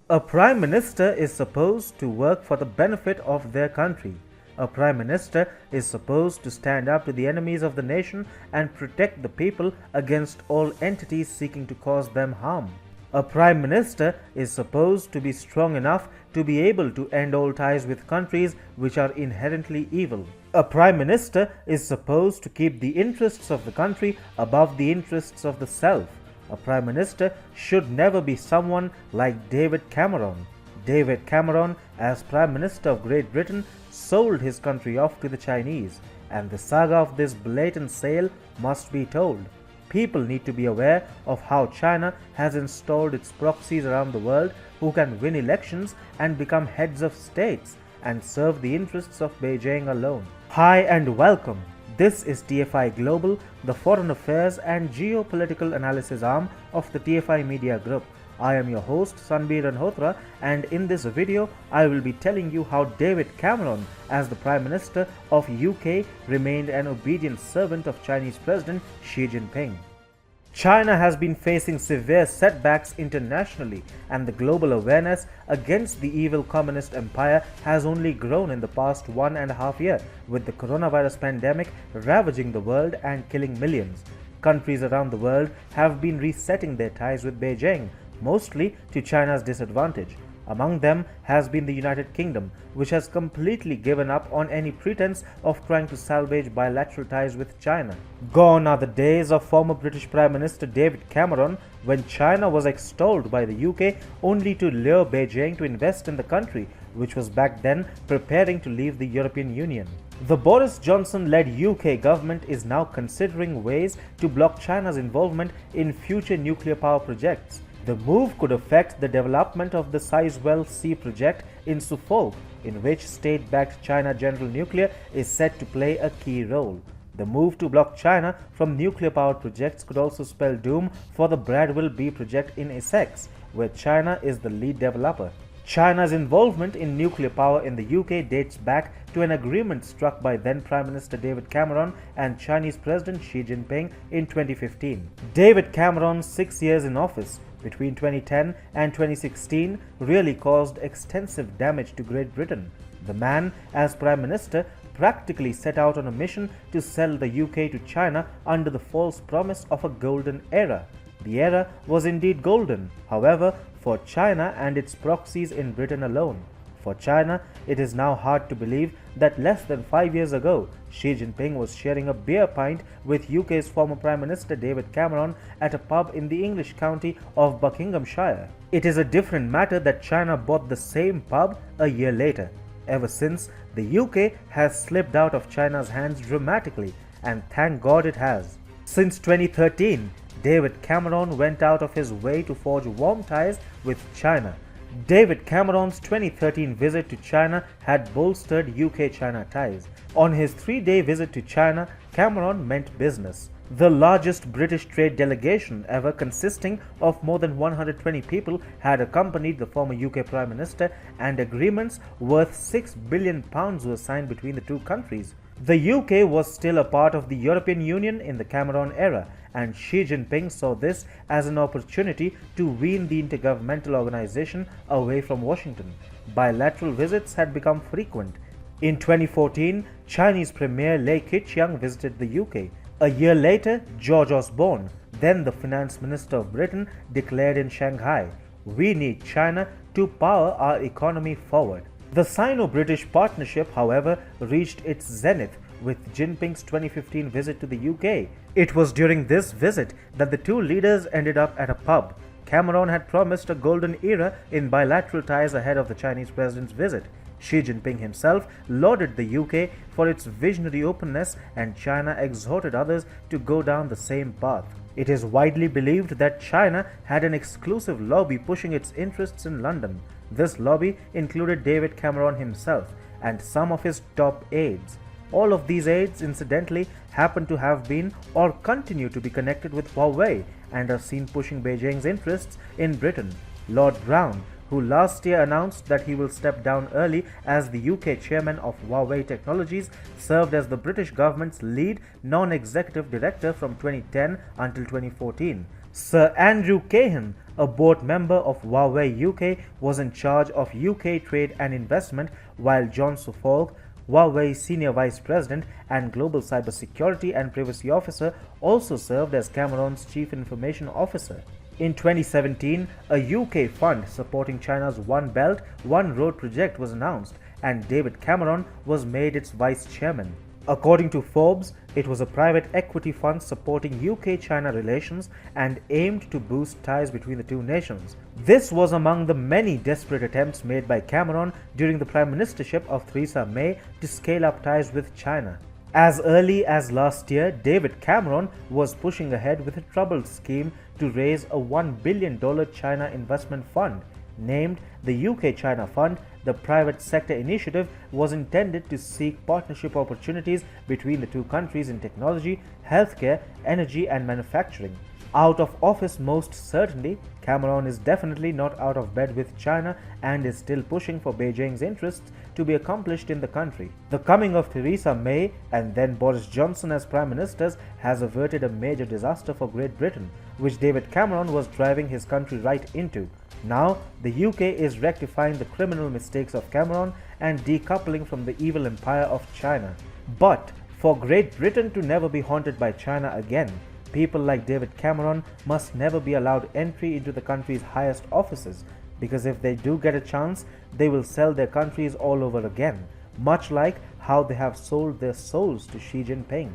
A prime minister is supposed to work for the benefit of their country. A prime minister is supposed to stand up to the enemies of the nation and protect the people against all entities seeking to cause them harm. A prime minister is supposed to be strong enough to be able to end all ties with countries which are inherently evil. A prime minister is supposed to keep the interests of the country above the interests of the self. A prime minister should never be someone like David Cameron. David Cameron, as Prime Minister of Great Britain, sold his country off to the Chinese, and the saga of this blatant sale must be told. People need to be aware of how China has installed its proxies around the world who can win elections and become heads of states and serve the interests of Beijing alone. Hi and welcome. This is TFI Global, the foreign affairs and geopolitical analysis arm of the TFI Media Group. I am your host Sanbir Ranhotra, and in this video I will be telling you how David Cameron, as the Prime Minister of UK, remained an obedient servant of Chinese President Xi Jinping. China has been facing severe setbacks internationally, and the global awareness against the evil communist empire has only grown in the past 1.5 years, with the coronavirus pandemic ravaging the world and killing millions. Countries around the world have been resetting their ties with Beijing, mostly to China's disadvantage. Among them has been the United Kingdom, which has completely given up on any pretense of trying to salvage bilateral ties with China. Gone are the days of former British Prime Minister David Cameron, when China was extolled by the UK only to lure Beijing to invest in the country, which was back then preparing to leave the European Union. The Boris Johnson-led UK government is now considering ways to block China's involvement in future nuclear power projects. The move could affect the development of the Sizewell C project in Suffolk, in which state-backed China General Nuclear is set to play a key role. The move to block China from nuclear-powered projects could also spell doom for the Bradwell B project in Essex, where China is the lead developer. China's involvement in nuclear power in the UK dates back to an agreement struck by then Prime Minister David Cameron and Chinese President Xi Jinping in 2015. David Cameron's 6 years in office between 2010 and 2016 really caused extensive damage to Great Britain. The man, as Prime Minister, practically set out on a mission to sell the UK to China under the false promise of a golden era. The era was indeed golden, however, for China and its proxies in Britain alone. For China, it is now hard to believe that less than 5 years ago, Xi Jinping was sharing a beer pint with UK's former Prime Minister David Cameron at a pub in the English county of Buckinghamshire. It is a different matter that China bought the same pub a year later. Ever since, the UK has slipped out of China's hands dramatically, and thank God it has. Since 2013, David Cameron went out of his way to forge warm ties with China. David Cameron's 2013 visit to China had bolstered UK-China ties. On his 3-day visit to China, Cameron meant business. The largest British trade delegation ever, consisting of more than 120 people, had accompanied the former UK Prime Minister, and agreements worth £6 billion were signed between the two countries. The UK was still a part of the European Union in the Cameron era, and Xi Jinping saw this as an opportunity to wean the intergovernmental organization away from Washington. Bilateral visits had become frequent. In 2014, Chinese Premier Li Keqiang visited the UK. A year later, George Osborne, then the Finance Minister of Britain, declared in Shanghai, "We need China to power our economy forward." The Sino-British partnership, however, reached its zenith with Jinping's 2015 visit to the UK. It was during this visit that the two leaders ended up at a pub. Cameron had promised a golden era in bilateral ties ahead of the Chinese president's visit. Xi Jinping himself lauded the UK for its visionary openness, and China exhorted others to go down the same path. It is widely believed that China had an exclusive lobby pushing its interests in London. This lobby included David Cameron himself and some of his top aides. All of these aides, incidentally, happen to have been or continue to be connected with Huawei and are seen pushing Beijing's interests in Britain. Lord Brown, who last year announced that he will step down early as the UK chairman of Huawei Technologies, served as the British government's lead non-executive director from 2010 until 2014. Sir Andrew Cahan, a board member of Huawei UK, was in charge of UK trade and investment, while John Suffolk, Huawei's senior vice president and global cybersecurity and privacy officer, also served as Cameron's chief information officer. In 2017, a UK fund supporting China's One Belt, One Road project was announced, and David Cameron was made its vice chairman. According to Forbes, it was a private equity fund supporting UK-China relations and aimed to boost ties between the two nations. This was among the many desperate attempts made by Cameron during the prime ministership of Theresa May to scale up ties with China. As early as last year, David Cameron was pushing ahead with a troubled scheme to raise a $1 billion China investment fund. Named the UK-China Fund, the private sector initiative was intended to seek partnership opportunities between the two countries in technology, healthcare, energy and manufacturing. Out of office most certainly, Cameron is definitely not out of bed with China and is still pushing for Beijing's interests to be accomplished in the country. The coming of Theresa May and then Boris Johnson as prime ministers has averted a major disaster for Great Britain, which David Cameron was driving his country right into. Now, the UK is rectifying the criminal mistakes of Cameron and decoupling from the evil empire of China. But for Great Britain to never be haunted by China again, people like David Cameron must never be allowed entry into the country's highest offices, because if they do get a chance, they will sell their countries all over again, much like how they have sold their souls to Xi Jinping.